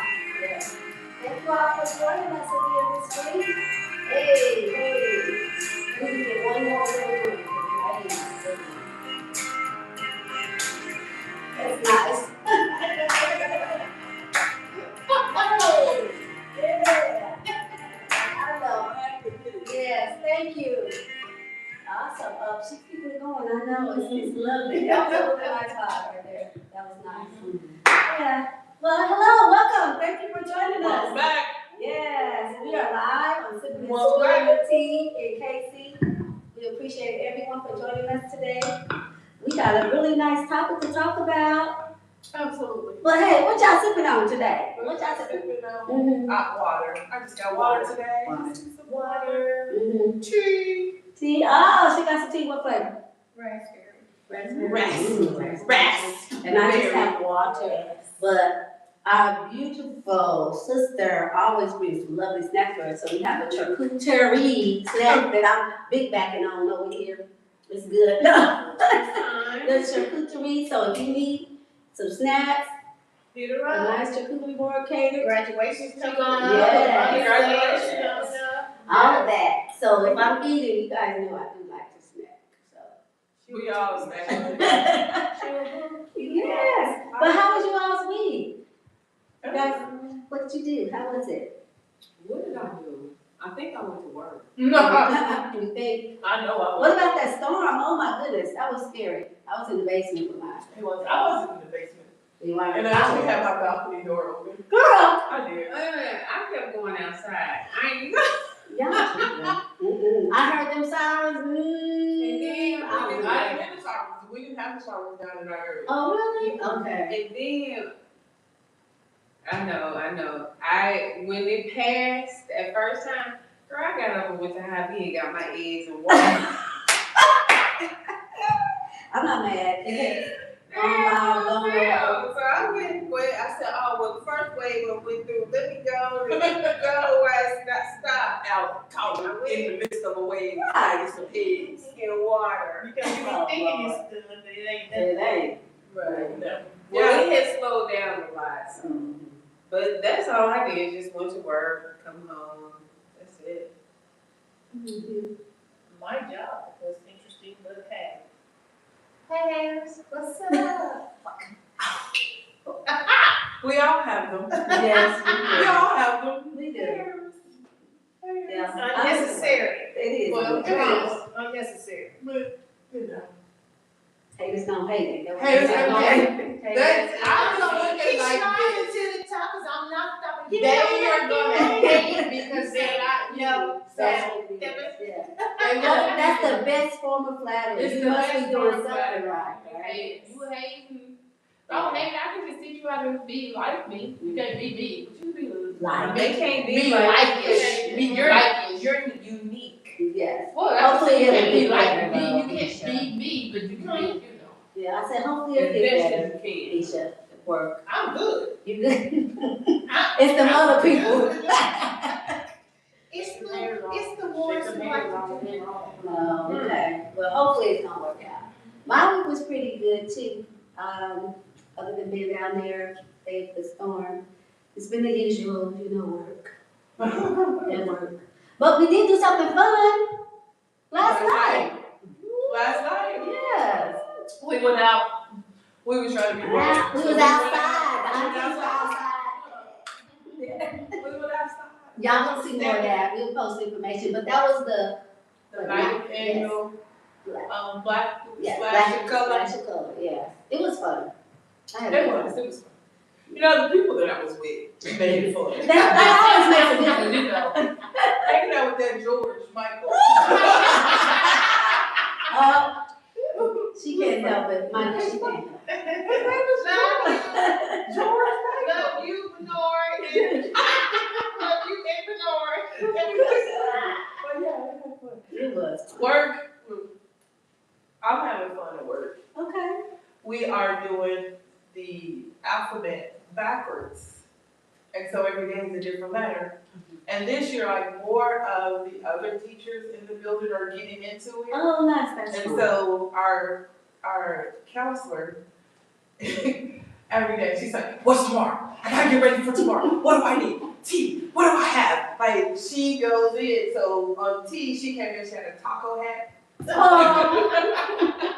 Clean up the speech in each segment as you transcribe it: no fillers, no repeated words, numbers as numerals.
Thank you all for joining us again this week. Hey. We can get one more little room. That's nice. Yeah. I know. Yes, thank you. Awesome. She's keeping it going. I know. It's lovely. That was a really nice vibe right there. That was nice. Yeah. Well, hello. Welcome. Thank you for joining us. Welcome back. Yes, we are live on Sipping and Spilling with T and KC. We appreciate everyone for joining us today. We got a really nice topic to talk about. Absolutely. But hey, what y'all sipping on today? What y'all sipping on? Hot water. I just got water today. Water. Tea. Tea. Oh, she got some tea. What flavor? Raspberry. Raspberry. And I just have water. But our beautiful sister always brings lovely snacks for us. So we have a charcuterie snack that I'm big backing on over here. It's good. No. The charcuterie. So if you need some snacks, a nice charcuterie board catered. Graduation's coming up. Yes. Congratulations. All of that. So if I'm eating, you guys know I do like to snack. So We all snack. yes. But how was you all's week? You guys, what did you do? How was it? What did I do? I think I went to work. You think? I know I What was. about that storm? Oh my goodness, that was scary. I was in the basement with mine. I wasn't in the basement. You are. And I actually had my balcony door open. Girl. I did. I kept going outside. I ain't I heard them sirens. And then I didn't have the sirens. We didn't have the sirens down in our area. Oh really? Okay. And then I know. When it passed that first time, girl, I got up and went to Hy-Vee and got my eggs and water. I'm not mad. So I went. I said, "Oh well, the first wave I went through. Let me go. Otherwise, not stop out talking in the midst of a wave. I get some eggs and water. Because you be thinking it's good, but it ain't that. It ain't. Right. No. Well, it had slowed down a lot. So. But that's all I did. Just went to work, come home. That's it. My job was interesting, but hey. Hey, what's up? We all have them. Yes, We all have them. we do. Yeah. Unnecessary. It is. Well, It is. unnecessary. But, you know. Haters don't hate it. Haters don't hate it. That's, I don't look at it like this. to the top because I'm not stopping. They are gonna hate because they're not, Yeah. That's the best form of flattery. It's You the must be best doing form of something flattery. right. You hating. Oh, maybe I can just teach you how to be like me. You can't be me, but you be Like They can't be be like like it. it. You're unique. Yes. Well, that's Hopefully you it'll can't be be like better, me. though, You can't be me, but you can, you know. Yeah, I said hopefully it'll As get best better. as you Keisha, at work. can. I'm good. You good? It's them other people. It's the ones who like to do it wrong. No, okay. Well, hopefully it's gonna work out. My week was pretty good too. Other than being down there, the storm. It's been the usual, work. And work. But we did do something fun last night. Last night? Yes. We went out. We were trying to be brave. We was outside. The aunties were outside. We went outside. Y'all gonna see more of that. We'll post information. But that was The ninth annual Black Splash of Color. Splash of Color, yes. It was fun. It was fun. The people that I was with made it fun. That always makes a difference. Hanging out with that George Michael. She can't help it. Michael, she can't help it. His name was George Michael. Love you, Bernard. Love you, Bernard. But yeah, it was fun. It was. Work. we are doing the alphabet backwards. And so every day is a different letter. And this year, like, more of the other teachers in the building are getting into it. Oh, nice, that's And fun. so our counselor, every day, she's like, what's tomorrow? I gotta get ready for tomorrow. What do I need? T, what do I have? Like, she goes in, so on T, she came in, she had a taco hat. Oh,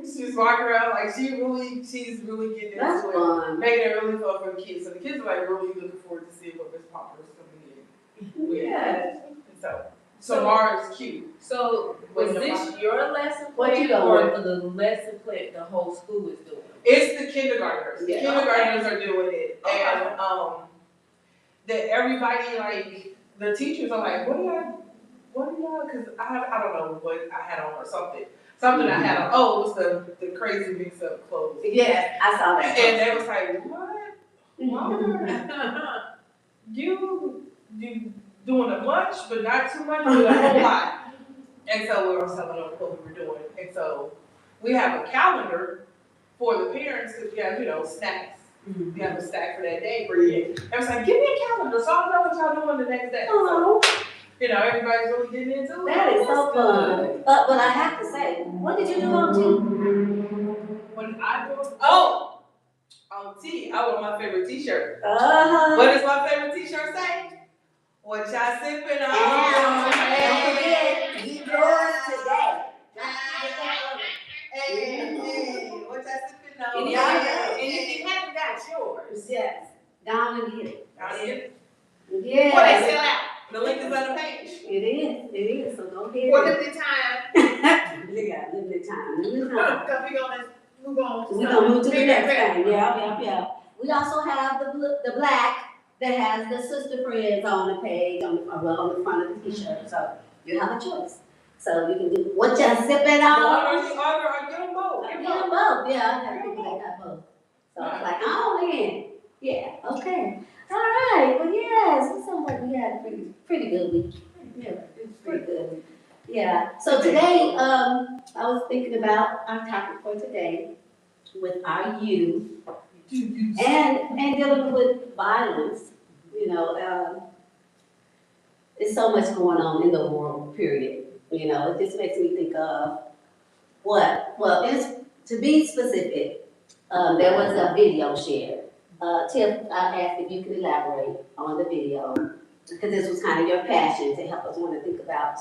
She was walking around like she's really getting that's into it. fun. Making it really fun for the kids. So the kids are like really looking forward to seeing what Miss Popper is coming in with. Yeah. And so tomorrow is cute. So was this your lesson What you plan going or the lesson plan the whole school is doing? It's the kindergartners. The Yeah. kindergartners are doing it. Okay. And that everybody, like, the teachers are like, what do y'all, cause I don't know what I had on or something. Something I had on, it was the crazy mix up clothes. Yes, I saw that. And they was like, what? Mama, you doing a bunch, but not too much, but a whole lot. And so we were telling them what we were doing. And so we have a calendar for the parents, because we have, snacks. We have a snack for that day for you. And it's like, give me a calendar so I know what y'all doing the next day. So, Oh, everybody's really getting into it. that is so fun. But I have to say, what did you do on T? When I do, on T, I wore my favorite t-shirt. Uh-huh. What does my favorite t-shirt say? What y'all sipping on? Don't forget, you yours today. Hey, what y'all sipping on? And if you haven't got yours, Yes, down and get it. before they Yes, sell out, The link is on the page. it is, so go ahead. for limited time, They got limited time. because we gonna move on. We're gonna move to the next thing, yeah. We also have the black that has the sister friends on the page, on the front of the t-shirt, so you have a choice. So you can do what you're sipping on. Or the other, or get them both. Get them both, yeah, I have people that got both. So it's like, then. Yeah, okay. All right, well, yes, it sounds like we had a pretty good week. Yeah, it's pretty good. Yeah, so today, I was thinking about our topic for today with our youth and dealing with violence. There's so much going on in the world, period. It just makes me think of to be specific, there was a video shared. Tiff, I asked if you could elaborate on the video, because this was kind of your passion to help us want to think about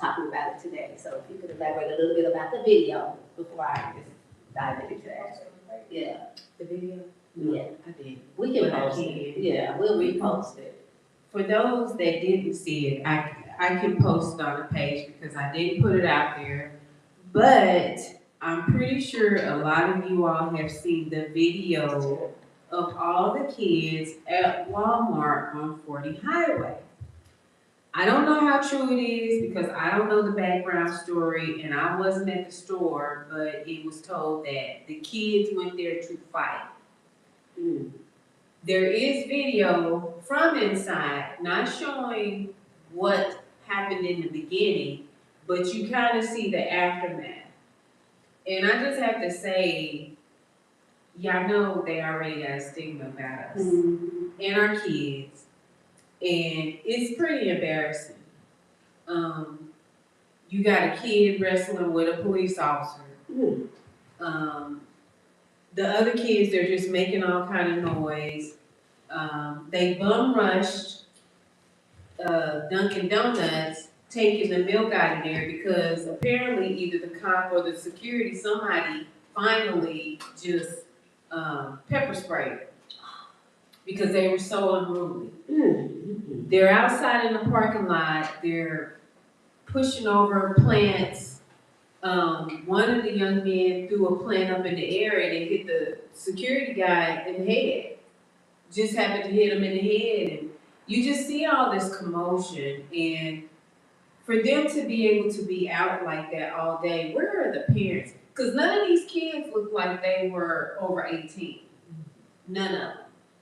talking about it today. So if you could elaborate a little bit about the video before I just dive into that. Yeah. The video? Yeah. I did. We can But I post it. can. Yeah, we'll repost it. For those that didn't see it, I can post it on the page because I didn't put it out there. But I'm pretty sure a lot of you all have seen the video of all the kids at Walmart on 40 Highway. I don't know how true it is because I don't know the background story and I wasn't at the store, but it was told that the kids went there to fight. Mm. There is video from inside, not showing what happened in the beginning, but you kind of see the aftermath. And I just have to say, y'all know they already got a stigma about us and our kids, and it's pretty embarrassing. You got a kid wrestling with a police officer. The other kids, they're just making all kind of noise. They bum rushed Dunkin' Donuts, taking the milk out of there because apparently either the cop or the security, somebody finally just pepper sprayed because they were so unruly. They're outside in the parking lot. They're pushing over plants. One of the young men threw a plant up in the air and it hit the security guy in the head. Just happened to hit him in the head. And you just see all this commotion. And for them to be able to be out like that all day, where are the parents? Because none of these kids look like they were over 18. None of them.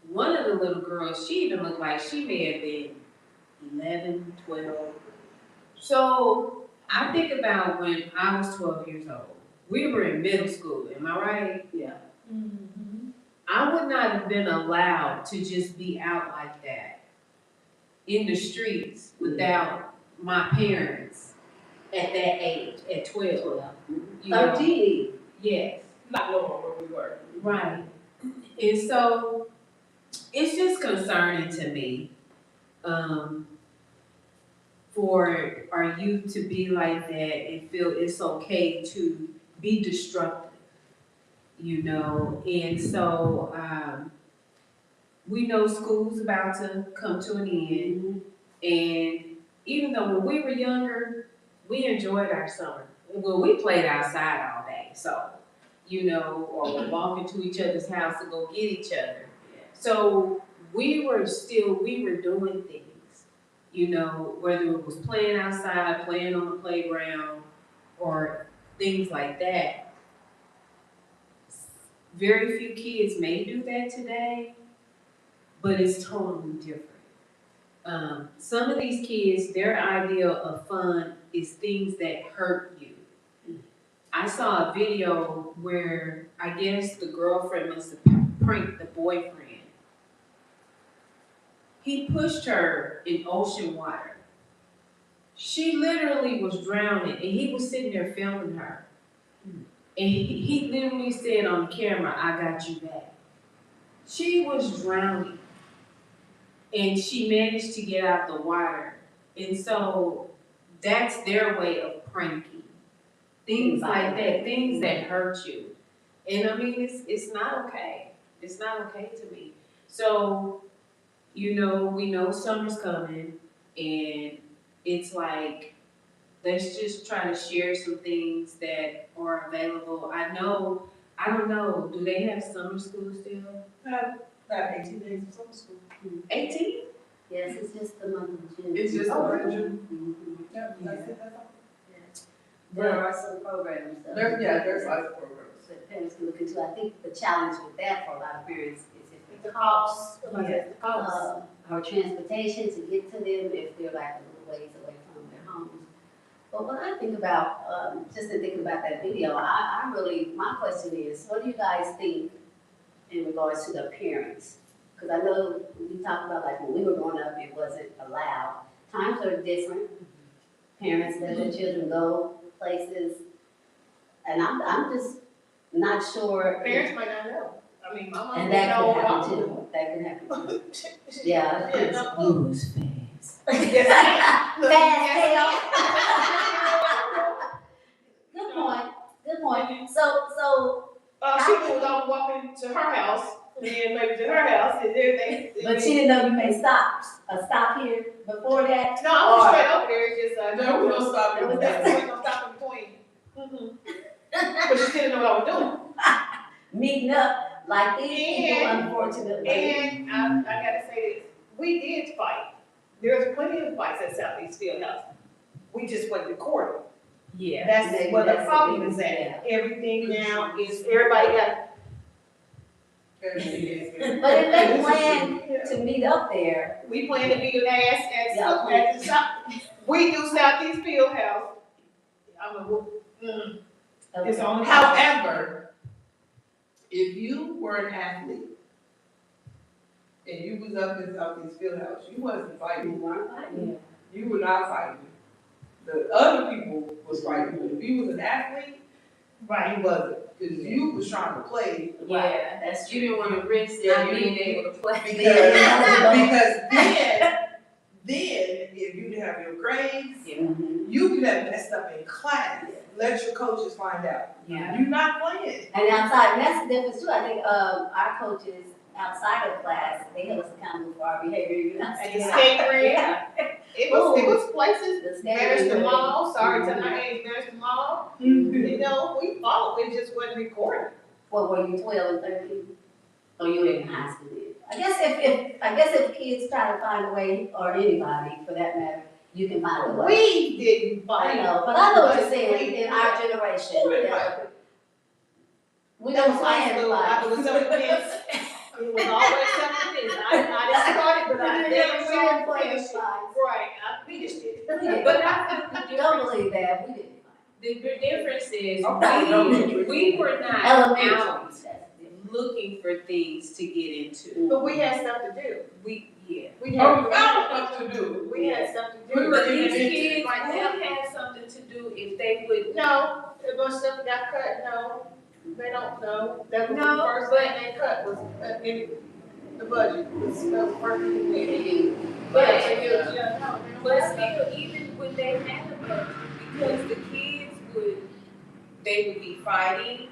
One of the little girls, she even looked like she may have been 11, 12. So I think about when I was 12 years old we were in middle school, am I right? Yeah. I would not have been allowed to just be out like that in the streets without my parents at that age, at 12. You know? 13. Yes, Not knowing where we were. right. And so it's just concerning to me for our youth to be like that and feel it's okay to be destructive, you know? And so we know school's about to come to an end. And even though when we were younger, we enjoyed our summer. Well, we played outside all day, so, you know, or we'd walk into each other's house to go get each other. So we were doing things, you know, whether it was playing outside, playing on the playground, or things like that. Very few kids may do that today, but it's totally different. Some of these kids, their idea of fun is things that hurt you. I saw a video where I guess the girlfriend must have pranked the boyfriend. He pushed her in ocean water. She literally was drowning, and he was sitting there filming her. And he literally said on camera, "I got you back." She was drowning. And she managed to get out the water. And so that's their way of pranking. Things like that, things that hurt you. And I mean, it's not okay. It's not okay to me. So, you know, we know summer's coming, and it's like, let's just try to share some things that are available. I don't know, do they have summer school still? About 18 days of summer school. 18? Yes, it's just the month of June. It's just the month of June. Yeah, that's it, that's all. There are some programs. There's lots of programs. That parents can look into. I think the challenge with that for a lot of parents is if the cost, or transportation to get to them if they're like a little ways away from their homes. But when I think about, just in thinking about that video, I really, my question is, what do you guys think in regards to the parents? Because I know we talked about like when we were growing up, it wasn't allowed. Times are different. Parents let their children go places, and I'm just not sure. Parents might not know. I mean, my mom And didn't that know could happen about too. That could happen too. Yeah. Yeah, no. Moves fast. Good point. Good point. So. She was on walking to her house, and then maybe to her house, and then But she didn't know you made stops. A stop here before that. No, I was straight over there, it's just, There was no stopping. There was there was no stopping between. But she didn't know what I was Meeting up like these people, And- unfortunately. doing. And I gotta say this, we did fight. There's plenty of fights at Southeast Fieldhouse. We just wasn't recording. Yeah. That's Maybe where the that's the problem biggest, is yeah. at. Everything now is, everybody got. But if they plan to meet up there, We plan to be the ass at Yeah. some, at the South. We do Southeast Fieldhouse. It's okay. on. However, if you were an athlete and you was up in Southeast Fieldhouse, you wasn't You fighting. weren't fighting. You were not fighting. The other people was fighting. But if you was an athlete, Right. you wasn't. Because you was trying to play. Yeah, That's you didn't want to risk Yeah, not you- being able to play. Because then if you didn't have your grades, Mhm. you could have messed up in class. Let your coaches find out. Yeah. You're not playing. And outside, and that's the difference too. I think our coaches outside of class, they held us accountable for our behavior. You know, And the skate ring. Yeah. It was places, The skate Barriston ring. Mall, sorry to my age, Barriston Mall. You know, we fought, it just wasn't recorded. What were you, 12 and 13? Or you were in high school then? I guess if kids try to find a way, or anybody for that matter, you can find a way. We didn't I fight. know, but I know what you're saying, We- in our generation. Who didn't yeah. We That don't was high plan school, to I fight. was self-defense. It was always self-defense. I didn't start it, but I We never didn't saw plan it to finish. fight. Right, we just did. We didn't. But I think the Don't difference, believe that, we didn't fight. The difference is, Okay, elementary we school. were not Elementary. out That's different. looking for things to get into. But we had stuff to do. Yeah. We Oh, had, we found stuff to do. we had stuff to We do. were But these invented kids right would now. have something to do if they would. No, a bunch of stuff got cut, no, they don't know. That was the No, first thing they cut was in the budget, was working with. But, Yeah, but still, even when they had a budget, because the kids they would be fighting.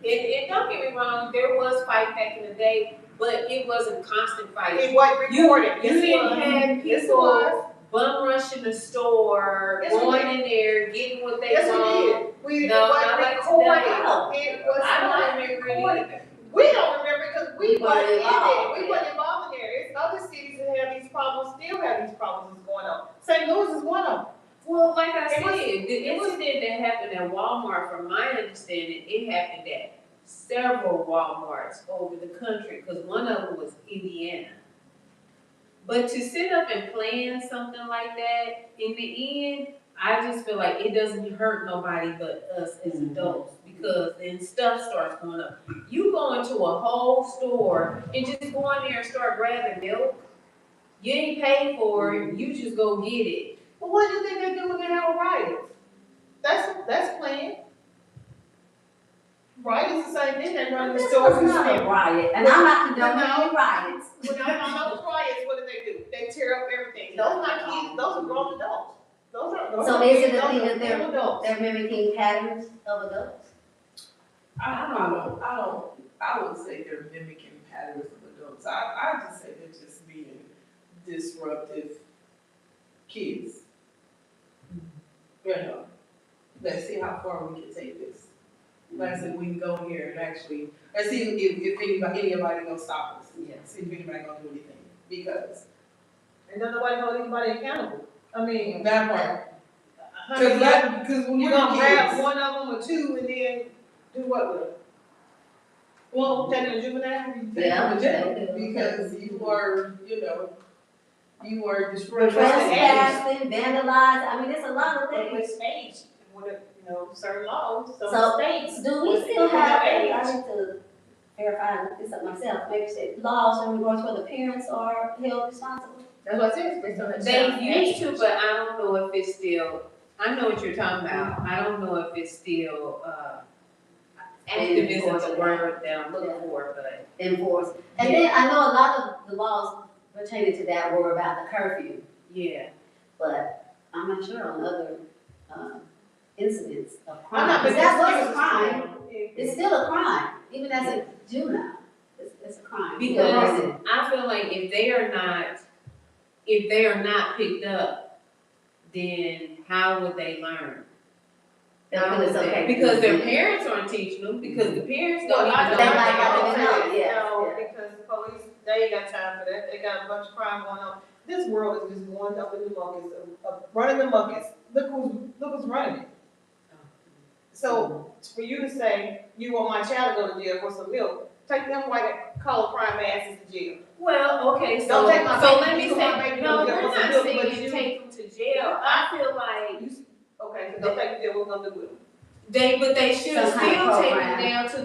And don't get me wrong, there was fight back in the day, but it wasn't constant fighting. It wasn't recorded. You didn't have Yes, it people was. bum rushing the store, Yes, we going did. in there, getting what they Yes, want. we did. It No, wasn't not like recorded. today. It was I not don't remember recorded. it. We don't remember because we We weren't wasn't in involved, it. We wasn't involved in there. There's other cities that have these problems, still have these problems that's going on. St. Louis is one of them. Well, like I It said, was- the incident that happened at Walmart, from my understanding, it happened at several Walmarts over the country, because one of them was Indiana. But to sit up and plan something like that, in the end, I just feel like it doesn't hurt nobody but us as adults, because then stuff starts going up. You go into a whole store and just go in there and start grabbing milk, you ain't paid for it, you just go get it. Well, what do you think they do when they have a riot? That's planned. Right, it's the same thing, they run the This stores was and not a stuff. riot, and I'm not No. condoning riots. When I those riots, what do? They tear up everything. Those are not kids, those are grown adults. Those So are is it kids, the those thing are that grown adults. they're mimicking patterns of adults? I would say they're mimicking patterns of adults. I just say they're just being disruptive kids. You know, let's see how far we can take this. Like I said, we can go here and actually, let's see if anybody gonna stop us. Yeah. See if anybody gonna do anything, because And then nobody hold anybody accountable. I mean, that part. I mean, Because when you're we're gonna grab kids, one of them or two and then do what with them? Well, take it to juvenile? you take them to jail because you are, you are destroying. Trespassing, vandalizing, I mean, there's a lot of But things. with age, with, certain laws, So, some states. Do we still have, I need to verify and look this up myself, maybe say laws in regards where the parents are held responsible? That's what it says, based on the They child used to, age. but I don't know if it's still, I know what you're talking about, I don't know if it's still, active isn't the word that I'm looking for, but. Enforced. And then I know a lot of the laws pertaining to that were about the curfew, Yeah. but I'm not sure on other, incidents of I'm crime. not, Because that was a crime, It's it's still a crime, even as a juvenile, it's a crime. Because I feel like if they are not picked up, then how would they learn? How would It's okay. they- Because their parents aren't teaching them, because the parents don't Well, I even know. They what might they not are. even know, yeah, No, yeah. because the police, they ain't got time for that, they got a bunch of crime going on. This world is just going up in the muckus, of running the muckus, look who's running it. So, for you to say, you want my child to go to jail for some milk, take them white collar crime asses to jail. Well, okay, so, Don't take my so baby, let me you want my say, baby no, to go we're get not some milk, but saying you- take them to jail, I feel like Okay, so don't take them to jail, what we gonna do with them? but they should Some still kind of take them program. down to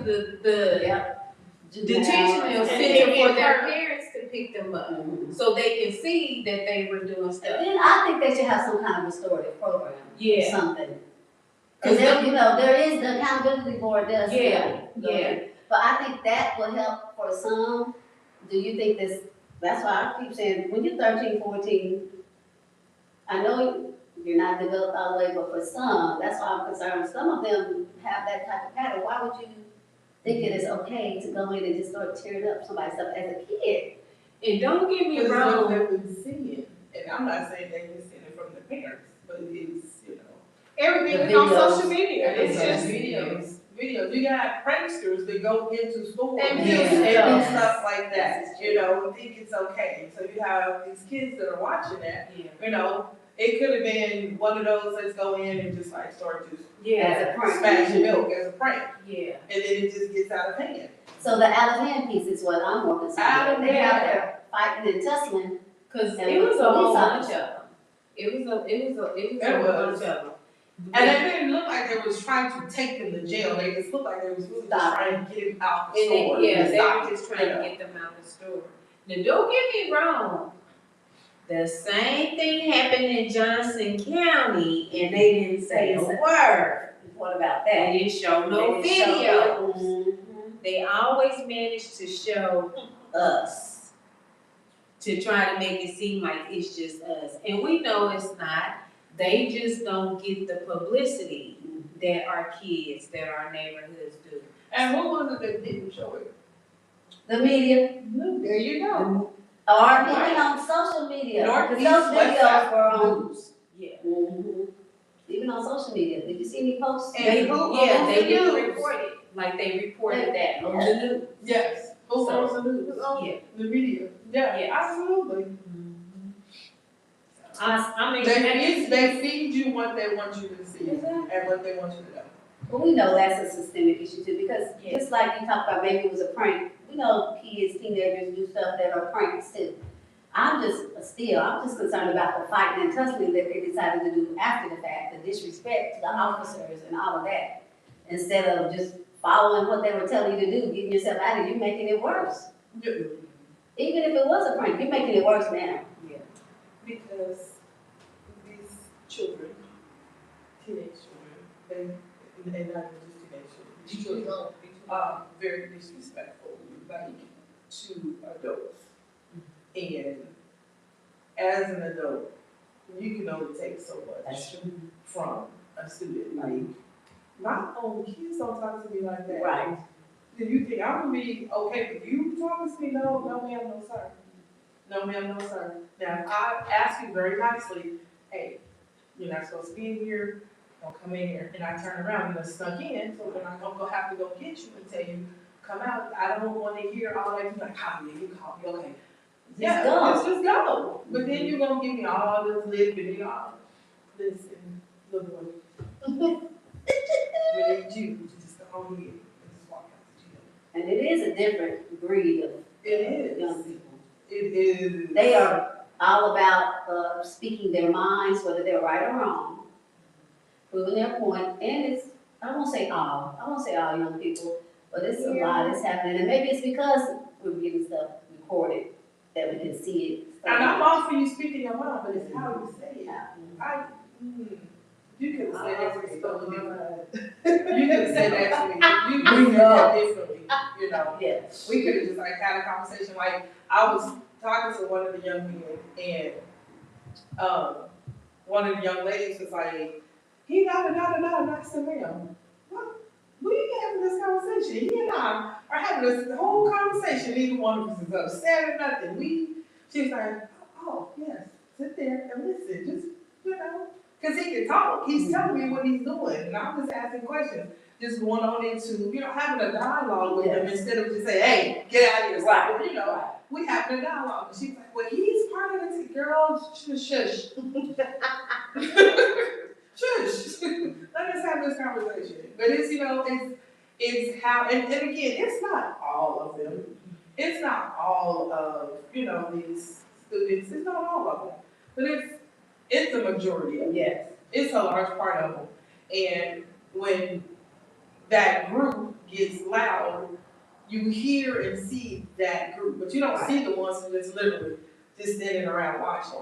the Yep. detention Juvenile. center for their parents to pick them up, Mhm. so they can see that they were doing And stuff. then I think they should have some kind of restorative program. Or Yeah. something. Cause there, there is, the accountability board does. Yeah, go yeah. in. But I think that will help for some. Do you think this, that's why I keep saying, when you're 13, 14, I know you're not developed all the way, but for some, that's why I'm concerned. Some of them have that type of pattern. Why would you think it is okay to go in and just start tearing up somebody's stuff as a kid? And don't get me Because what wrong, they've been seeing, and I'm not saying they've been seeing it from the parents, but it's, Everything The is on videos. social media, it's just. videos. You got pranksters that go into stores And and do do stuff. stuff like that, and think it's okay. So you have these kids that are watching that, yeah, it could have been one of those, let's go in and just like start just yeah, As a prank. smashing milk as a prank, yeah. and then it just gets out of hand. So the out of hand piece is what I'm more concerned Out with. of They out hand. there fighting and tussling. Cause And it was a whole police bunch of officers. them. It was a It whole was. bunch of them. And it didn't look like they was trying to take them to jail, they just looked like they was really just trying to get him out the And they, store. yeah, they Stop were it, just trying you know. to get them out the store. Now, don't get me wrong. The same thing happened in Johnson County and they didn't say a word. What about They that? didn't show no They didn't show videos. it. They always managed to show us to try to make it seem like it's just us. And we know it's not. They just don't get the publicity that our kids, that our neighborhoods do. And who was it that didn't show it? The media, There you go. or even on social media, because Northeast, those West videos Side were on. News. Yeah. Even on social media, did you see any posts? And who Yeah, owns they the didn't news? report it, like they reported that on the news. Yes. Who owns the news? Yeah. The media. Yeah, Yes. absolutely. I mean, They feed you what they want you to see Exactly. and what they want you to know. But we know that's a systemic issue too, because Yeah. just like you talked about, maybe it was a prank. We know kids, teenagers do stuff that are pranks too. I'm just concerned about the fighting and tussling that they decided to do after the fact, the disrespect to the officers and all of that. Instead of just following what they were telling you to do, getting yourself out of it, you're making it worse. Even if it was a prank, you're making it worse now. Because these children, teenage children, and not just teenage children, are very disrespectful, like, to adults. And as an adult, you can only take so much from a student. Like, my own kids don't talk to me like that. Right. Do you think I'm gonna be okay with you talking to me? No, ma'am, no, sir. No, ma'am, no, sir. Now, if I ask you very nicely, hey, you're not supposed to be in here, don't come in here, and I turn around, you're snuck in, so then I'm gonna have to go get you and tell you, come out, I don't wanna hear all that, you're like, call me, you call me, okay. Yeah, go. let's just go. But then you're gonna give me all this lip and listen, little boy. We need you to just go on here and just walk out the jail. And it is a different breed of It is. young people. It is. They are all about speaking their minds, whether they're right or wrong, proving their point, and it's, I won't say all young people, but it's a lot that's happening, and maybe it's because we're getting stuff recorded, that we can see it. And I'm all for you speaking your mind, but it's how you say it. You could say that to me totally different. You could say that to me. You could say that differently, you know. Yeah. We could have just like had a conversation, like, I was talking to one of the young men, and, one of the young ladies was like, he and I said, ma'am, what? We having this conversation, he and I are having this whole conversation, neither one of us is upset or nothing, she's like, oh, yes, sit there and listen, just, you know, cause he can talk, he's telling me what he's doing, and I'm just asking questions, just going on into, you know, having a dialogue with him instead of just saying, hey, get out of here, Right. you know, we having a dialogue, and she's like, well, he's part of the girl, shush. Shush, let us have this conversation. But it's, you know, it's how, and again, it's not all of them. It's not all of, you know, these students, it's not all of them. But it's a majority of them. Yes. It's a large part of them. And when that group gets loud, you hear and see that group, but you don't see the ones who is literally just standing around watching.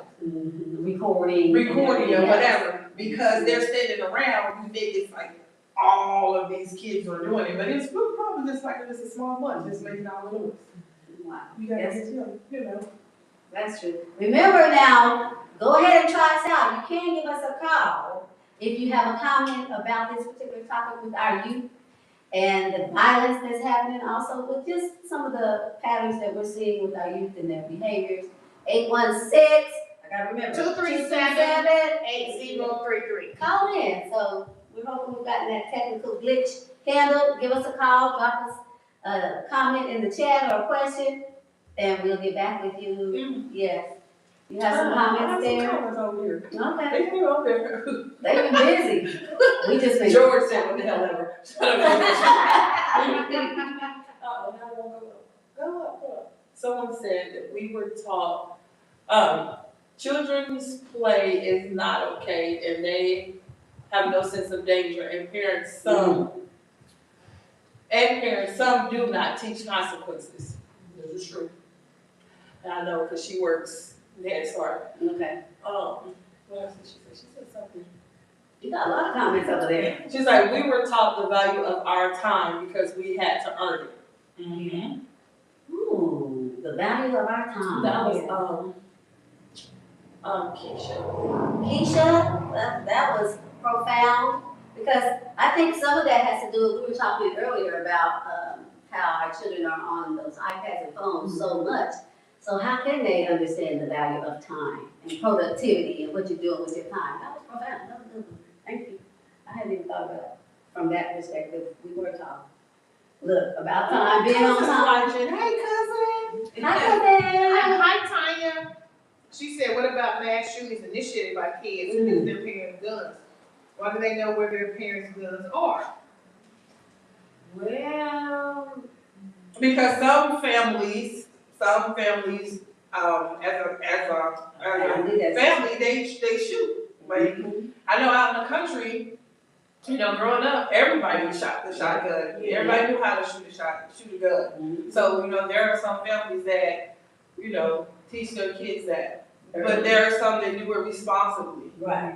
Recording Or whatever, because they're standing around, you think it's like all of these kids are doing it, but it's probably just like it's a small bunch, just making all the noise. Wow. You gotta Yes. get them, you know. That's true. Remember now, go ahead and try us out. You can give us a call if you have a comment about this particular topic with our youth and the violence that's happening, also with just some of the patterns that we're seeing with our youth and their behaviors. 816, I gotta remember. 237-8033. Call in. So we're hoping we've gotten that technical glitch handled. Give us a call, drop us a comment in the chat or a question, and we'll get back with you. Yes. You have some comments there? Comments over here. Okay. They can go there. They've been busy. We just been. George said, what the hell ever. Shut up. Go up. Someone said that we were taught, children's play is not okay, and they have no sense of danger, and some do not teach consequences. This is true. And I know, because she works Head Start. Okay. What else did she say? She said something. You got a lot of comments over there. She's like, we were taught the value of our time because we had to earn it. Ooh, the value of our time. That was, Keisha. Keisha, that was profound, because I think some of that has to do with, we were talking earlier about how our children are on those iPads and phones so much. So how can they understand the value of time and productivity and what you're doing with your time? That was profound. That was good. Thank you. I hadn't even thought about it from that perspective. We were talking. Look, about time, being on time. Watching. Hey, cousin. Hi, cousin. Hi, Tanya. She said, what about mass shootings initiated by kids who use their parents' guns? Why do they know where their parents' guns are? Well, Because some families, as a family, they shoot. Like, I know out in the country, growing up, everybody shot the shotgun. Everybody knew how to shoot a gun. So, there are some families that, teach their kids that. But there are some that do it responsibly. Right.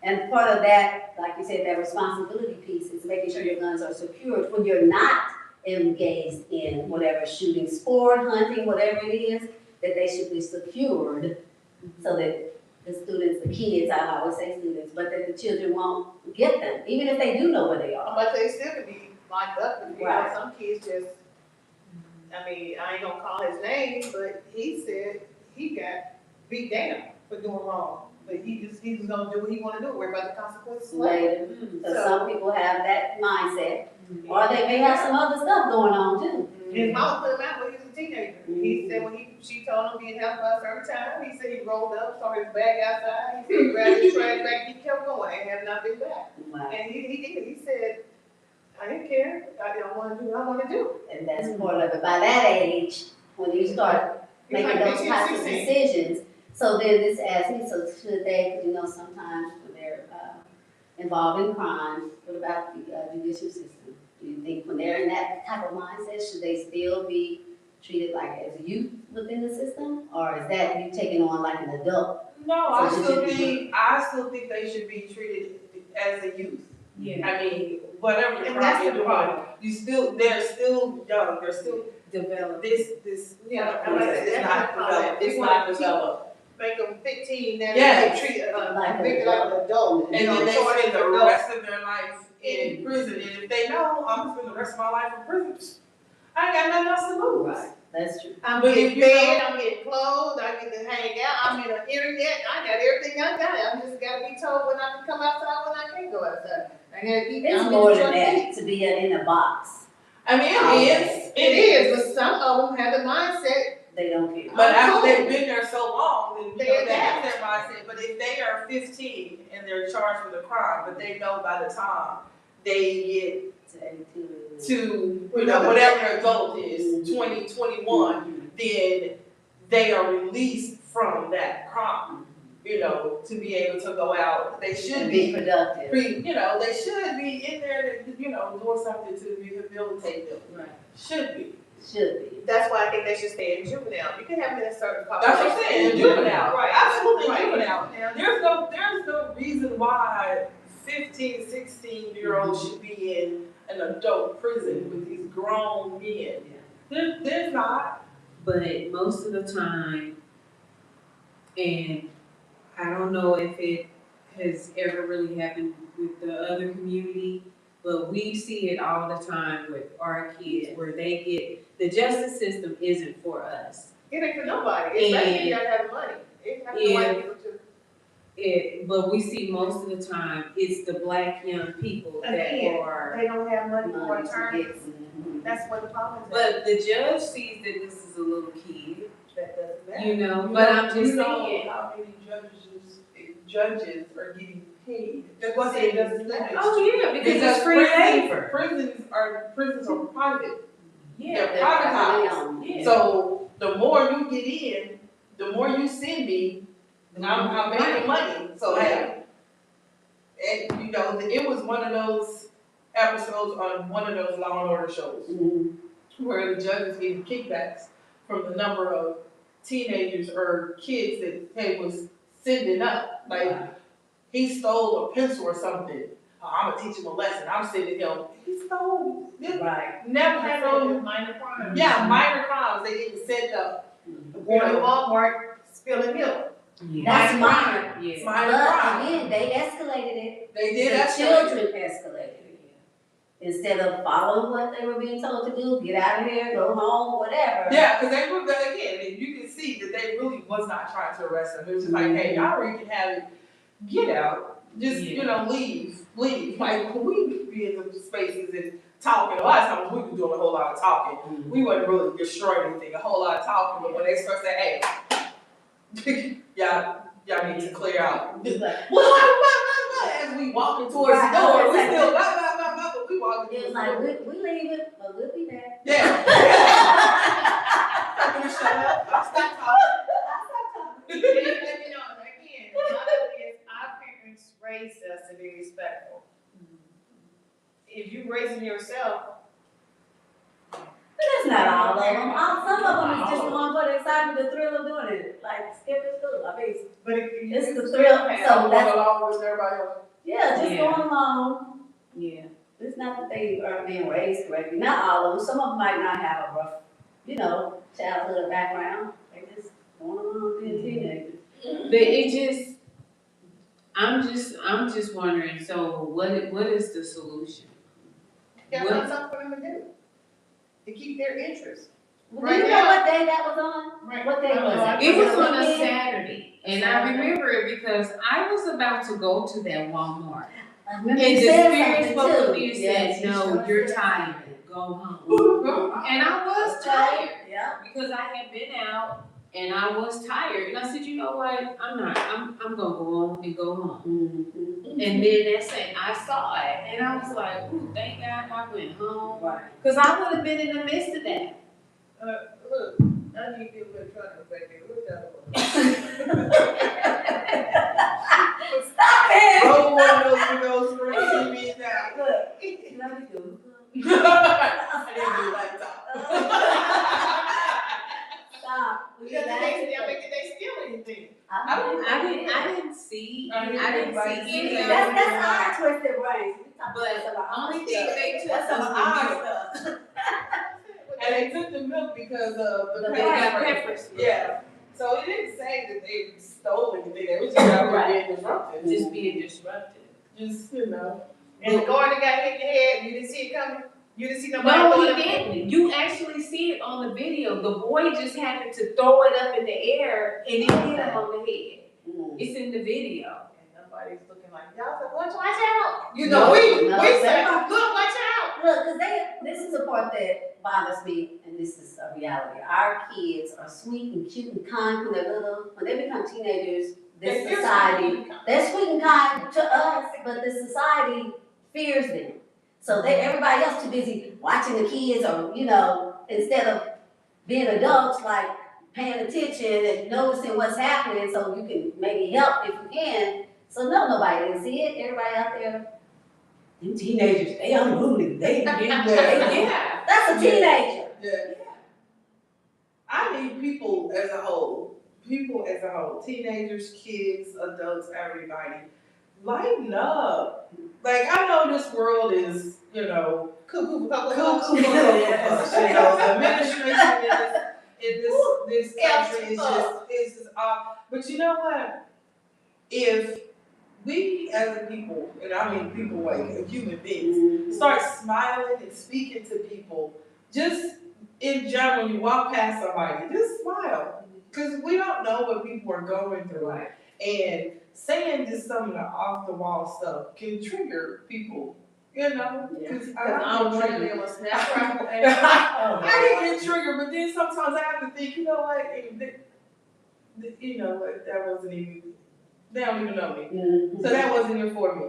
And part of that, like you said, that responsibility piece is making sure your guns are secured when you're not engaged in whatever shooting, sport, hunting, whatever it is, that they should be secured so that the students, the kids, I always say students, but that the children won't get them, even if they do know where they are. But they still could be locked up. Right. Some kids just, I ain't gonna call his name, but he said he got beat down for doing wrong. But he's gonna do what he wanna do, worry about the consequences later. Later, because some people have that mindset, or they may have some other stuff going on too. His mom put him out when he was a teenager. He said she told him being helped by a certain time, he said he rolled up, saw his bag outside, he said he grabbed his trash bag, he kept going, and have not been back. Wow. And he did, he said, I didn't care, I don't wanna do what I wanna do. And that's part of it. By that age, when you start He's making like those 15, types of 16. decisions, so then this asks me, so should they, sometimes when they're involved in crimes, what about the judicial system? Do you think when they're in that type of mindset, should they still be treated like as youth within the system? Or is that you taking on like an adult? no, So I still think they should be treated as a youth. yeah, I mean, whatever the And crime that's you're the doing, problem. they're still young, they're still, develop. this, Yeah, it's not developed, it's not developed. Make them 15, then Yes. they treat Like convicted like an adult. And then they spend the rest of their life in prison, and if they know, I'm gonna spend the rest of my life in prison, I ain't got nothing else to lose. Right, that's true. I'm But getting if you fed, I'm getting clothed, I get to hang out, I'm in the internet, I got everything I got. I just gotta be told when I can come outside, when I can't go outside. I gotta eat. It's more than that to be in a box. I mean, it It is, but some of them have the mindset, They don't care. But after they've been there so long, then They they adapt. have their mindset. But if they are 15 and they're charged with a crime, but they know by the time they get to, whatever their adult is, 20, 21, then they are released from that crime, to be able to go out. They should And be be, productive. they should be in there, doing something to rehabilitate them. Right. Should be. Should be. that's why I think they should stay in juvenile. You can have them in a certain That's population. what I'm saying, juvenile. Right. Absolutely Right. juvenile. There's no reason why 15, 16-year-olds should be in an adult prison with these grown men. There's not. But most of the time, and I don't know if it has ever really happened with the other community, but we see it all the time with our kids where they get, the justice system isn't for us. It ain't for nobody, especially if you gotta have money. It have the white people too. But we see most of the time, it's the black young people that Again, are. They don't have money for Money to attorneys. get- That's what the problem is. But the judge sees that this is a little kid, That doesn't matter. but I'm just You know saying. how many judges are getting paid. That's what it doesn't matter. Oh, yeah, because it's free labor. Prisons are private. Yeah, They're privatized. privatized. So the more you get in, the more you send me, I'm making money. So hey, And, you know, it was one of those episodes on one of those Law and Order shows where the judge is getting kickbacks from the number of teenagers or kids that they was sending up. Like, he stole a pencil or something. Oh, I'm gonna teach him a lesson. I'm sending him. He stole. Right. Never had no. Minor crimes. Yeah, minor crimes. They didn't send up. Going to Walmart, spilling milk. That's minor. Yeah. Minor But crimes. again, they escalated it. They did that. The children escalated it. Instead of following what they were being told to do, get out of here, go home, whatever. Yeah, because they were again, and you can see that they really was not trying to arrest them. It was just like, hey, y'all already can have it. Get out. Just you know, leave. Like when we be in the spaces and talking, a lot of times we were doing a whole lot of talking. We wasn't really destroying anything, a whole lot of talking. But when they start saying, hey, y'all need to clear out. It's like, As we walking towards the door, we still but we walking it was towards the like, door. we leaving, but we'll be back. Yeah. I'm gonna shut up. I'll stop talking. Let me know, again, not only is our parents raised us to be respectful. If you raising yourself, But that's not all of them. Some of them is just going for the excitement, the thrill of doing it. Like skipping school. I mean, but if you. it's the thrill. So Going that's, along with everybody else. yeah, just Yeah. going along. Yeah. It's not that they are being raised correctly. Not all of them. Some of them might not have a rough, childhood background. They just going along being teenagers. But it just, I'm just wondering, so what is the solution? Yeah, What- find something for them to do, to keep their interest. Do Right you know now- what day that was on? Right. What day was it? It was on a weekend? Saturday, and I remember it because I was about to go to that Walmart. I And remember the you said spirit something spoke to too. me and Yes, said, you no, sure you're did. tired, go home. And I was tired, Yeah. because I had been out, and I was tired, and I said, you know what, I'm gonna go on and go home. And then that's it, I saw it, and I was like, ooh, thank God I went home, Right. because I would have been in the midst of that. Look, I need to get a little trouble back there, look that Stop it! Roll one of those with those screen TVs now. Look, let me do. I didn't do laptop. Stop. Because they steal anything. I didn't see any of That's it. our twisted brains. We talk But about some of our only thing stuff. they took That's some was of the our milk. stuff. And they took the milk because of the They got pepper. peppers. Yeah. So it didn't say that they stole anything. They was just out there being disruptive. Just being disruptive. Just, you know. And the guard that got hit in the head, you didn't see it coming? You didn't see nobody No, throwing he it? didn't. You actually see it on the video. The boy just happened to throw it up in the air and it hit him on the head. It's in the video. And nobody's looking like, y'all said, watch out. You No, know, we no, said, no. look, watch out. Look, cause this is the part that bothers me, and this is a reality. Our kids are sweet and cute and kind when they're little. When they become teenagers, this They society, they're sweet and kind to us, but the society fears them. So everybody else too busy watching the kids or, instead of being adults, like paying attention and noticing what's happening so you can maybe help if you can. So nobody didn't see it. Everybody out there, them teenagers, they unruly. They Yeah. That's a teenager. Yeah. I need people as a whole, teenagers, kids, adults, everybody, lighten up. Like, I know this world is, Cuckoo, yes, the administration in this country is just off. But you know what? If we as a people, and I mean people like human beings, start smiling and speaking to people, just in general, when you walk past somebody, just smile. Because we don't know what people are going through. And saying just some of the off the wall stuff can trigger people, Because I'm triggered. I didn't get triggered, but then sometimes I have to think, you know what, that wasn't even, they don't even know me. So that wasn't even for me.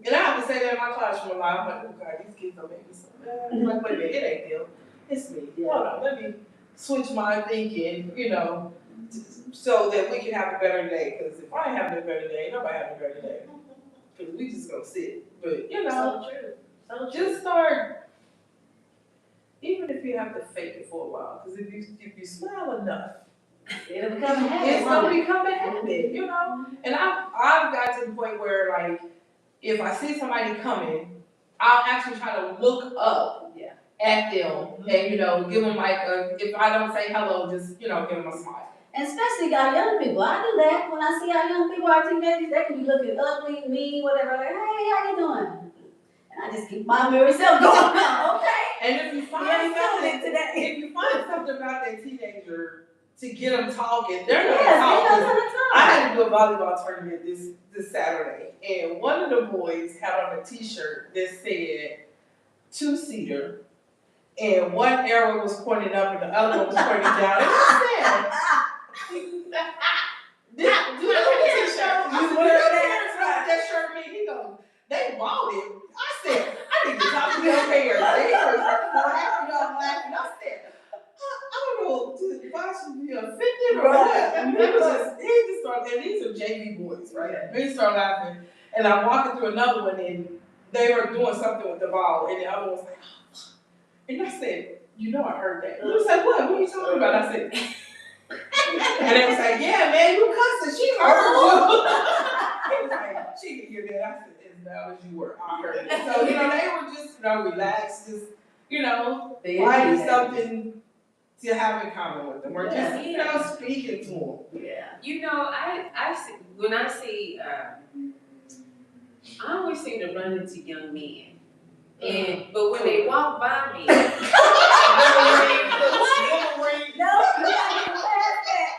And I have to say that in my classroom a lot. I'm like, oh God, these kids don't make me so mad. I'm like, wait a minute, it ain't them. It's me. Hold on, let me switch my thinking, so that we can have a better day. Because if I ain't having a better day, nobody having a better day. cause we just gonna sit. But, you know, So true. So true. just start, even if you have to fake it for a while, cause if you smile enough, It'll become a habit. it's gonna become a habit, you know? And I've got to the point where, like, if I see somebody coming, I'll actually try to look up Yeah. at them and, you know, give them like if I don't say hello, just, you know, give them a smile. And especially our young people. I do that when I see our young people, our teenagers, they can be looking ugly, mean, whatever. Like, hey, how you doing? And I just keep my very self going. Okay. And if you find if you find something about that teenager to get them talking, they're gonna talk. I had to do a volleyball tournament this Saturday, and one of the boys had on a T-shirt that said 2-seater, and one arrow was pointing up and the other one was pointing down. And I said, do you know what T-shirt? You know what that shirt mean? He goes, they bought it. I said, I need to talk to your parents. They were laughing. I said, I don't know if I should be offended or what. And he just started, and these are JV boys, right? They started laughing, and I'm walking through another one, and they were doing something with the ball, and the other one was like, and I said, you know I heard that. He was like, what? What are you talking about? I said, and they was like, yeah, man, you cussing. She heard you. He was like, she could hear that. I said, as loud as you were, I heard it. So, you know, they were just, you know, relaxed, just, you know, finding something to have in common with them, or just, you know, speaking to them. Yeah. You know, I see, when I see, I always seem to run into young men. And, but when they walk by me, No, you gotta get past that.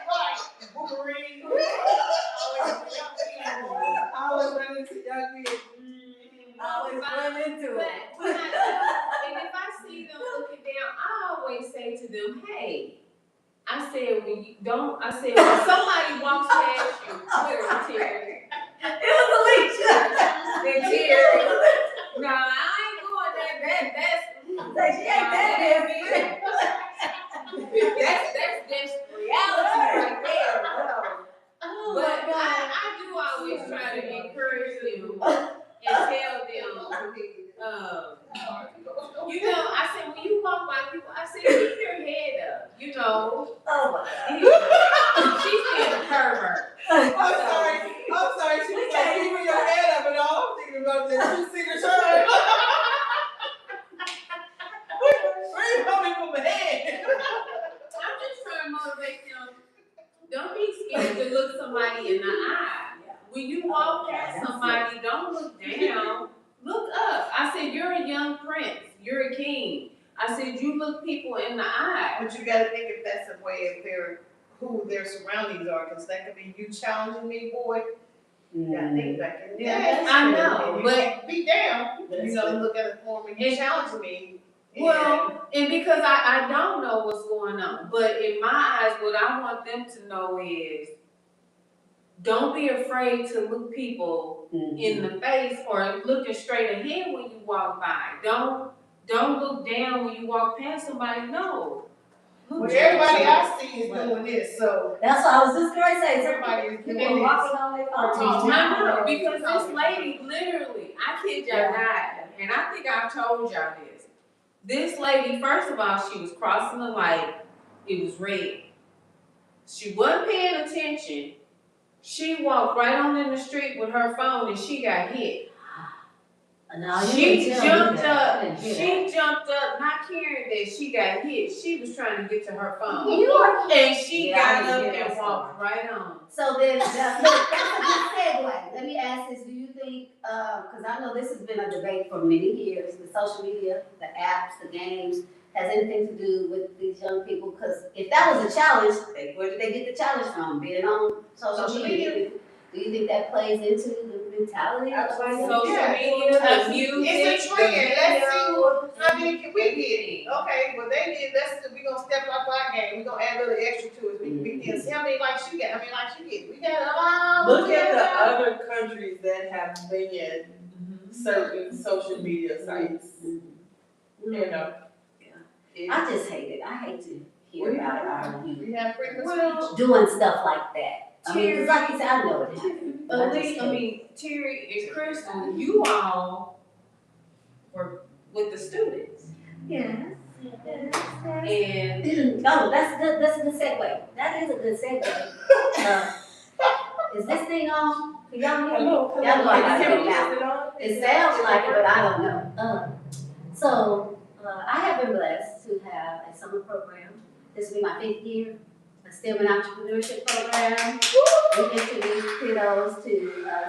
I always run into young men. Always run into but it. when and if I see them looking down, I always say to them, hey, I said, when somebody walks past you, Terry. It was Alicia. Then Terry, no, I ain't going there. That's Like, she ain't that bad. that's reality right there. Oh But my God. I do always try to encourage them and tell them, you know, I said, when you walk by people, I said, keep your head up, you know. Oh my God. She's being a pervert. I'm sorry, she was like, keeping your head up, and all I'm thinking about that 2-seater shirt. Where you coming from the head? I'm just trying to motivate them. Don't be scared to look somebody in the eye. When you walk past somebody, don't look down. Look up. I said, you're a young prince. You're a king. I said, you look people in the eye. But you gotta think if that's a way of who their surroundings are, because that could be you challenging me, boy. You gotta think back in the day. I know, And but- you can't be down. You know, look at it for me. You challenging me. Well, and because I don't know what's going on, but in my eyes, what I want them to know is, don't be afraid to look people in the face or looking straight ahead when you walk by. Don't look down when you walk past somebody. No. Well, everybody I see is doing this, so That's what I was just going to say. everybody is doing People this. walking on their phone. I know, because this lady, literally, I kid y'all not, and I think I've told y'all this. This lady, first of all, she was crossing the light, it was red. She wasn't paying attention. She walked right on in the street with her phone and she got hit. No, you She didn't tell me jumped that. I up, didn't hear she jumped up, not caring that she got hit. She was trying to get to her that. phone. You are. And she Yeah, I got didn't up hear that and walked right on. So then, look, that's a good segue. Let me ask this, do you think, because I know this has been a debate for many years, the social media, the apps, the games, has anything to do with these young people? Because if that was a challenge, where did they get the challenge from? Being on social media? Do you think that plays into the mentality of Social Yeah. media, the music. It's a the trend. Let's see video, how many can we get? everything. Okay, well they did, we gonna step up our game, we gonna add a little extra to it, we can see how many likes you get, how many likes you get, we got a lot. Look at the other countries that have banned certain social media sites. You know. I just hate it. I hate to hear about our youth We have freedom of Well, speech. doing stuff like that. I mean, 'cause like you said, I know it happened. Terry and Crystal, you all were with the students. Yes. And Oh, that's a good segue. That is a good segue. Is this thing on? Can y'all hear me? Hello. Y'all know I Can you hear got me? it now. Is it on? It sounds like it, but I don't know. I have been blessed to have a summer program. This will be my 5th year, a STEM and entrepreneurship program. We introduce kiddos to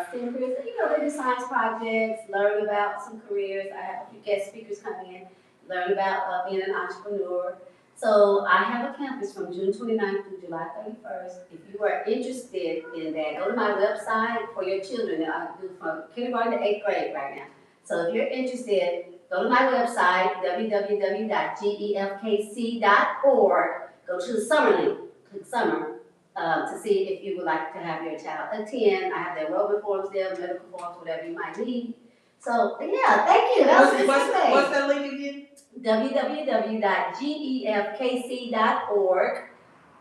STEM careers. You know, they do science projects, learn about some careers. I have a few guest speakers come in, learn about being an entrepreneur. So I have a campus from June 29th through July 31st. If you are interested in that, go to my website for your children. I do from kindergarten to 8th grade right now. So if you're interested, go to my website, www.gefkc.org. Go to the summer link, click summer, to see if you would like to have your child attend. I have the enrollment forms there, medical forms, whatever you might need. So, yeah, thank you. That was a good What's that link again? www.gefkc.org.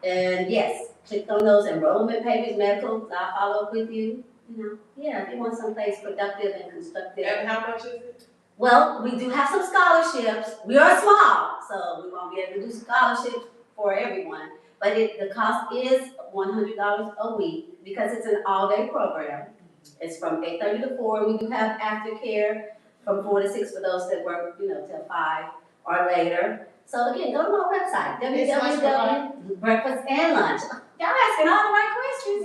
And yes, click on those enrollment pages, medical, I'll follow up with you. You know, yeah, if you want someplace productive and constructive. And how much is it? Well, we do have some scholarships. We are small, so we won't be able to do scholarships for everyone. But the cost is $100 a week because it's an all-day program. It's from 8:30 to 4. We do have aftercare from 4 to 6 for those that work, till 5 or later. So again, go to my website, breakfast and lunch. Y'all asking all the right questions.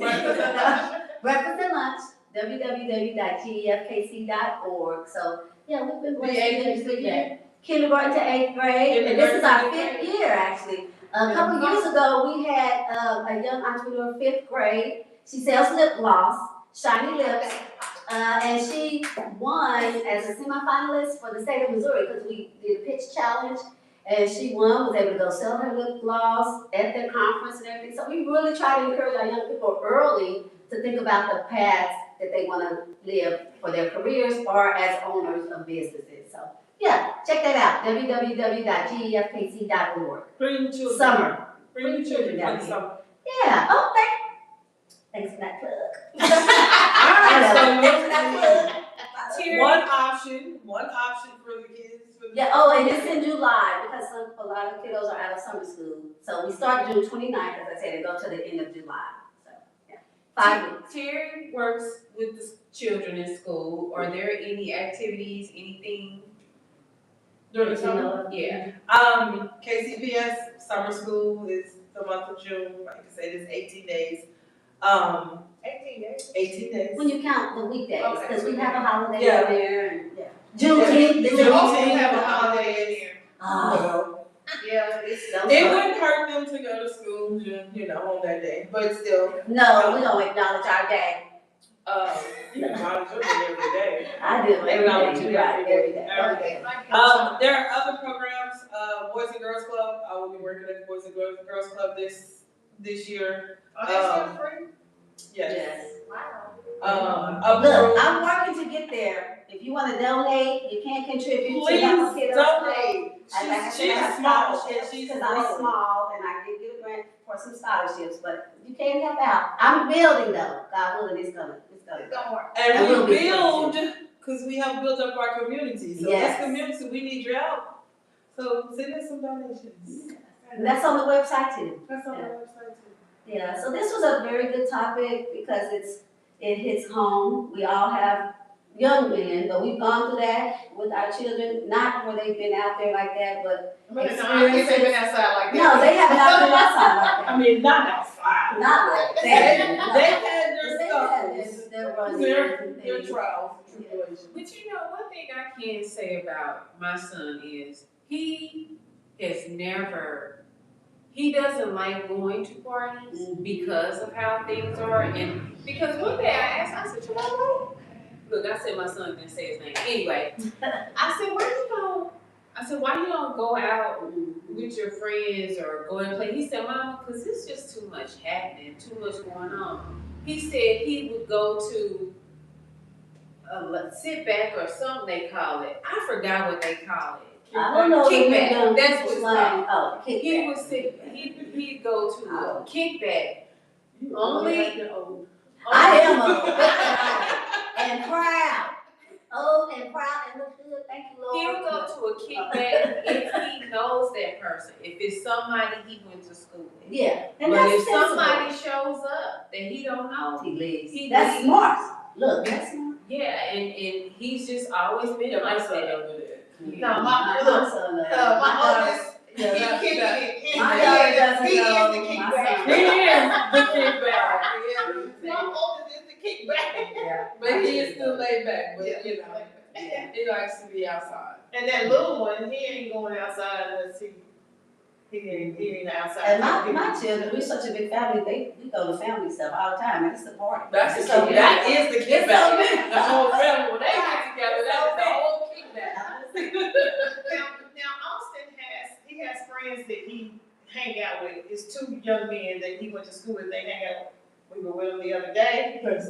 Breakfast and lunch, www.gefkc.org. So yeah, we've been blessed to do that. Kindergarten to 8th grade, and this is our 5th year actually. A couple years ago, we had a young entrepreneur, 5th grade. She sells lip gloss, shiny lips, and she won as a semifinalist for the state of Missouri because we did a pitch challenge. And she was able to go sell her lip gloss at their conference and everything. So we really try to encourage our young people early to think about the paths that they want to live for their careers or as owners of businesses. So yeah, check that out, www.gefkc.org. Bring children. Summer. Bring children for the summer. Yeah, oh, thanks for that plug. One option for the kids. Yeah, oh, and it's in July because a lot of kiddos are out of summer school. So we start June 29th, as I said, and go to the end of July. So, yeah, 5 weeks. Terry works with the children in school. Are there any activities, anything? During the summer? Yeah. KCPS summer school is the month of June. Like I said, it's 18 days. 18 days. 18 days. When you count the weekdays, Okay. because we have a holiday Yeah. in there. And, Juneteenth. Yeah. We also have a holiday in here. Oh, Yeah, It wouldn't hurt them to go to school, on that day, but still, no, we don't acknowledge our day. you acknowledge your day every day. I do every Acknowledge day. you Right, every day. every Okay. There are other programs, Boys and Girls Club. I will be working at the Boys and Girls Club this year. Are they still free? Yes. Wow. Look, I'm working to get there. If you want to donate, you can contribute Please to help kiddos. donate. She's small. Scholarships, She's because I'm growing. small and I did get a grant for some scholarships, but you can't help out. I'm building though. God willing, it's gonna. Don't worry. And we'll we be build, because we have built up our community. So Yes. this community, we need your help. So send us some donations. And that's on the website too. That's on our website too. Yeah, so this was a very good topic because it hits home. We all have young men, but we've gone through that with our children, not where they've been out there like that, but But no, I guess they've been outside like that. no, they haven't out been outside like that. I mean, not outside. Not like They that. had their stuff. Their trials, tribulations. But one thing I can say about my son is he doesn't like going to parties because of how things are. And because one day I asked, I said, look, I said my son didn't say his name. Anyway, I said, where you go? I said, why you don't go out with your friends or go and play? He said, Mama, because it's just too much happening, too much going on. He said he would go to sit back or something they call it. I forgot what they call it. I don't know. Kickback. That's what it's called. Oh, kickback. He would sit. He'd go to a kickback. Only I am and proud. Oh, and proud and look good, thank you, Lord. He'll go to a kickback if he knows that person, if it's somebody he went to school with. Yeah, and But that's if sensible. somebody shows up that he don't know, He leaves. He That's leaves. smart. Look, that's smart. yeah, and he's just always been Yeah, my like son that. don't do that. No, my son, my oldest, he yeah, kicked it. my daughter doesn't He is know. the My kickback. son. He is the kickback. My oldest is the kickback. Yeah. But he is still laid back, but Yeah. you know, he likes to be outside. And that little one, he ain't going outside unless he ain't outside. And my children, we're such a big family, we go to family stuff all the time, and it's a party. That's It's the so kickback. big. That is the It's so kickback. big. The whole family, when they get together, that is the whole kickback. Now Austin has friends that he hang out with. It's two young men that he went to school with. They hang out. We were with them the other day. And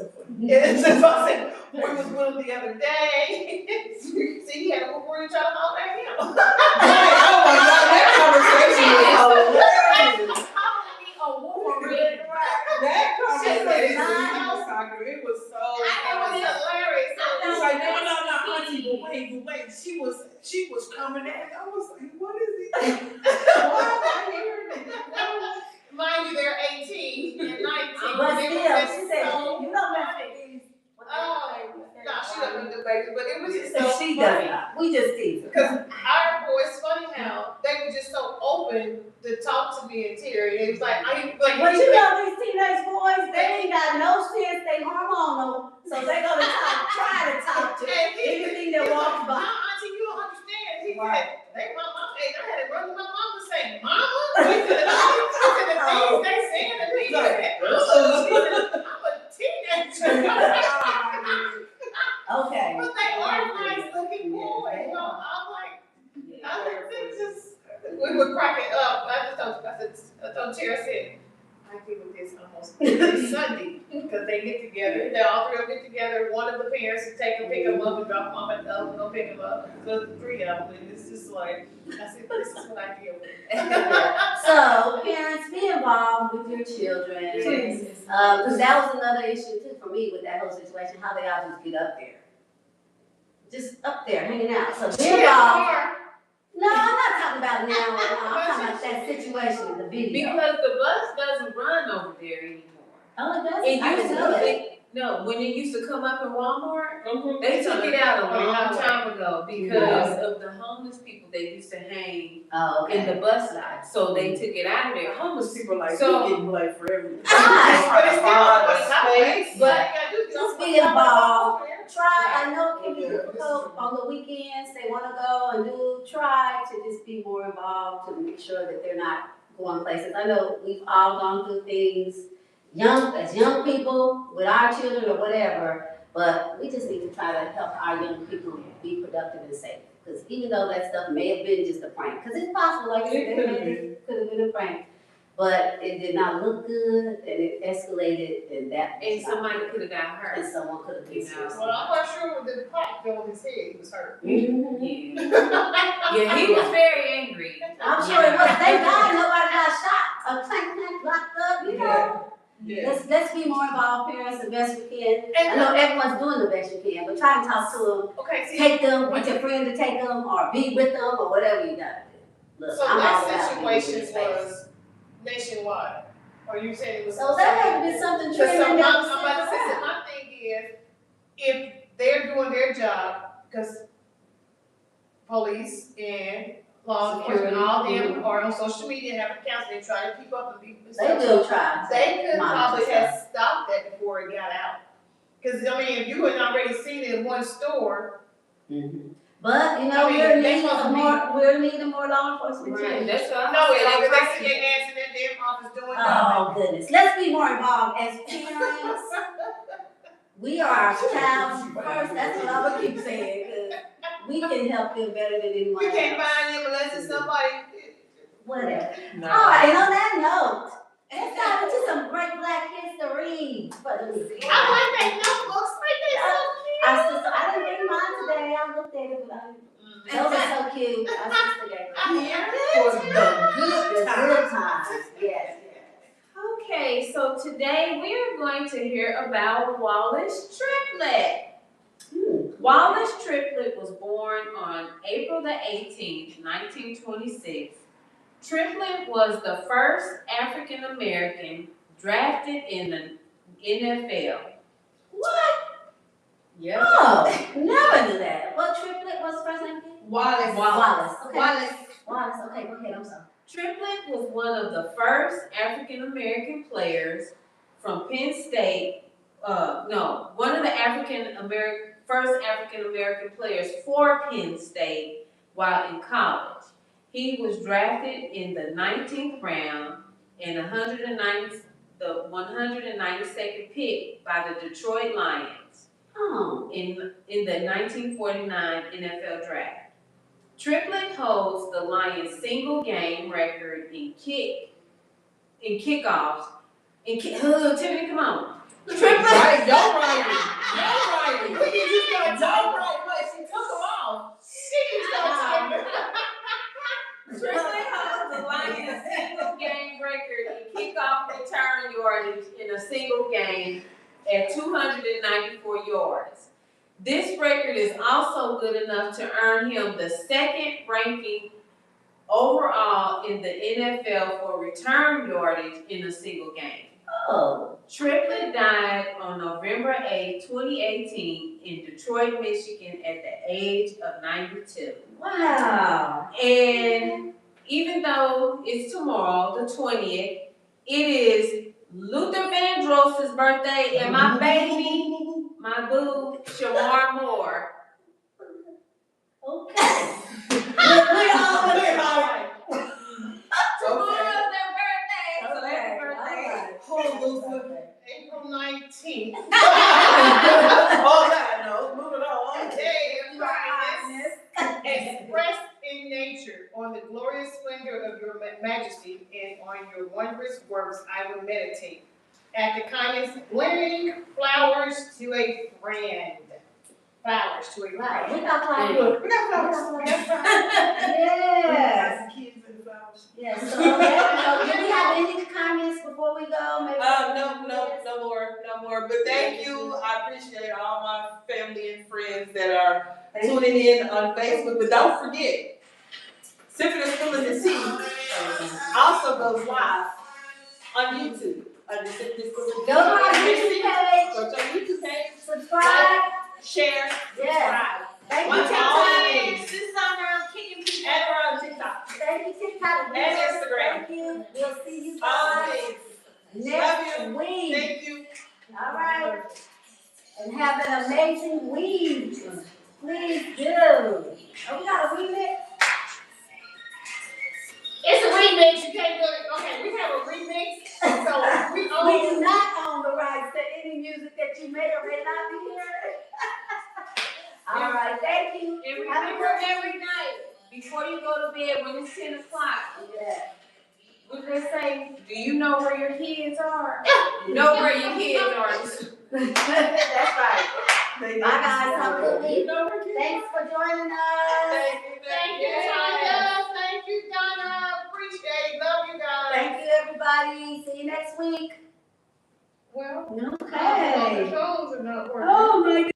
so I said, we was with them the other day. See, he had a Wolverine trying to holler at him. Oh my God, that conversation was hilarious. Calling me a Wolverine. That conversation She was soccer. It was so. It was hilarious. He's like, no, auntie, but wait. She was coming at it. I was like, what is he? Why am I hearing this? Mind you, they're 18 and 19. But They still, were just she said, so you don't have funny. to be. No, she doesn't do babies, but it was just so She funny. doesn't, we just tease her. Because our boys, funny how they were just so open to talk to me and Terry. It was like, But you know these teenage boys, they ain't got no sense, they hormonal, so they gonna try to talk to anything that walks No, by. auntie, you don't understand. He Right. said, they my mom, I had to run to my mom and say, Mama, look at the things they saying to me. She said, I'm a teenager. Okay. But they are nice looking boys. You know, I'm like, I think just, we were cracking up. I told Terry, I said, I give it this almost this Sunday, because they get together, they all three of them get together, one of the parents will pick them up and drop them off at the other, go pick them up, so the three of them, and it's just like, I said, this is what I deal with. So, parents, be involved with your children. Because that was another issue too for me with that whole situation, how they all just get up there. Just up there, hanging out. So be involved. No, I'm not talking about now, I'm talking about that situation in the video. Because the bus doesn't run over there anymore. Oh, it does? It I used didn't to, know that. no, when it used to come up in Walmart, Mhm. they took it out a long Yeah. time ago because of the homeless people that used to hang Oh, in okay. the bus lot. So they took it out of there. Homeless people like So- we getting blamed for everything. But it's still always Space. But just be involved. Try, I know it can be difficult on the weekends, they wanna go and try to just be more involved to make sure that they're not going places. I know we've all gone through things, as young people, with our children or whatever, but we just need to try to help our young people be productive and safe. Because even though that stuff may have been just a prank, because it's possible, like you said, it could have been a prank, but it did not look good, and it escalated, and that. And somebody could have got hurt. And someone could have been You know. seriously. Well, I'm not sure with the pop fell on his head, he was hurt. Mhm. Yeah. Yeah, he was very angry. I'm sure it was, thank God nobody got shot, a clank, locked up, you know? Yeah. Let's be more involved, parents, the best we can. I know everyone's doing the best you can, but try and talk to them, Okay, see, take them, get your friend to take them, or be with them, or whatever you gotta do. Look, so I'm all that about being in situation space. was nationwide, or you said it was? So that had to be something So trending that was I'm about to say, sent so around. my thing is, if they're doing their job, because police and law enforcement, all them are on social media, have accounts, they try to keep up and be. They do try. They could Monitor probably stuff. have stopped that before it got out. Cause I mean, if you had already seen it in one store, Mhm. But, you know, I mean, we're in they need supposed of to be- more, we're in need of more law enforcement too. Right, that's what no, I'm it ain't, saying. cause they see their ass in that damn office doing nothing. Oh, goodness. Let's be more involved as parents. We are our child's first, that's what I would keep saying, because we can help them better than anyone We can't else. find them unless it's somebody. Whatever. No. All right, and on that note, let's dive into some great Black history for the week. I like that notebooks, like they so cute. I didn't bring mine today, I looked at it, but those are so cute. Our sister gave them. For the The good good times. times, yes, yes. Okay, Okay, so today we are going to hear about Wallace Triplett. Wallace Triplett was born on April the 18th, 1926. Triplett was the first African American drafted in the NFL. What? Yep. Oh, never knew that. What Triplet was the first name again? Wallace. Wallace. Okay. Wallace. Wallace. Okay, go ahead. I'm sorry. Triplett was one of the first African American players from Penn State. One of the first African American players for Penn State while in college. He was drafted in the 19th round and the 192nd pick by the Detroit Lions in the 1949 NFL Draft. Triplett holds the Lions' single game record in kickoffs. Tiffany, come on. Triplett. Right, don't write it. Don't write it. We just got don't write what she took them off. She started. Triplett holds the Lions' single game record in kickoff return yardage in a single game at 294 yards. This record is also good enough to earn him the second ranking overall in the NFL for return yardage in a single game. Oh. Triplett died on November 8, 2018 in Detroit, Michigan at the age of 92. Wow. And even though it's tomorrow, the 20th, it is Luther Vandross's birthday and my baby, my boo, Shamar Moore. Okay. Tomorrow's their birthday, so happy birthday. April 19th. All that, no, moving on. Day of brightness, expressed in nature, on the glorious splendor of your majesty, and on your wondrous works I will meditate. At the kindness, blending flowers to a friend. Flowers to a Right. We friend. got flowers. We got flowers. Yes. Kids and flowers. Yes. So, do we have any comments before we go? Maybe. No more. But thank you. I appreciate all my family and friends that are tuning in on Facebook. But don't forget, Symphony Spilling the Tea also goes live on YouTube. Under Symphony Spilling the Tea. Go to our YouTube page. Go to our YouTube page. Subscribe. Share. Yes. Thank One you, time. TikTok. This summer, kicking people. And we're on TikTok. Thank you, TikTok. And Instagram. Thank you. We'll see you All guys things. next Love you. week. Thank you. All right. And have an amazing week. Please do. Oh, we got a remix? It's a remix. You can't do it. Okay, we have a remix. So we We own. do not own the rights to any music that you may or may not be hearing. All right, thank you. And Have a remember good every night, before you go to bed, when it's 10 o'clock, Yeah. we're gonna say, do you know where your kids are? Know where your kids are. That's right. Bye, guys. Have a good week. No, we're kidding. Thanks for joining us. Thank you. Thank you, Tanya. Thank you, Donna. Appreciate it. Love you guys. Thank you, everybody. See you next week. Well, Okay. the phones are not working. Oh, my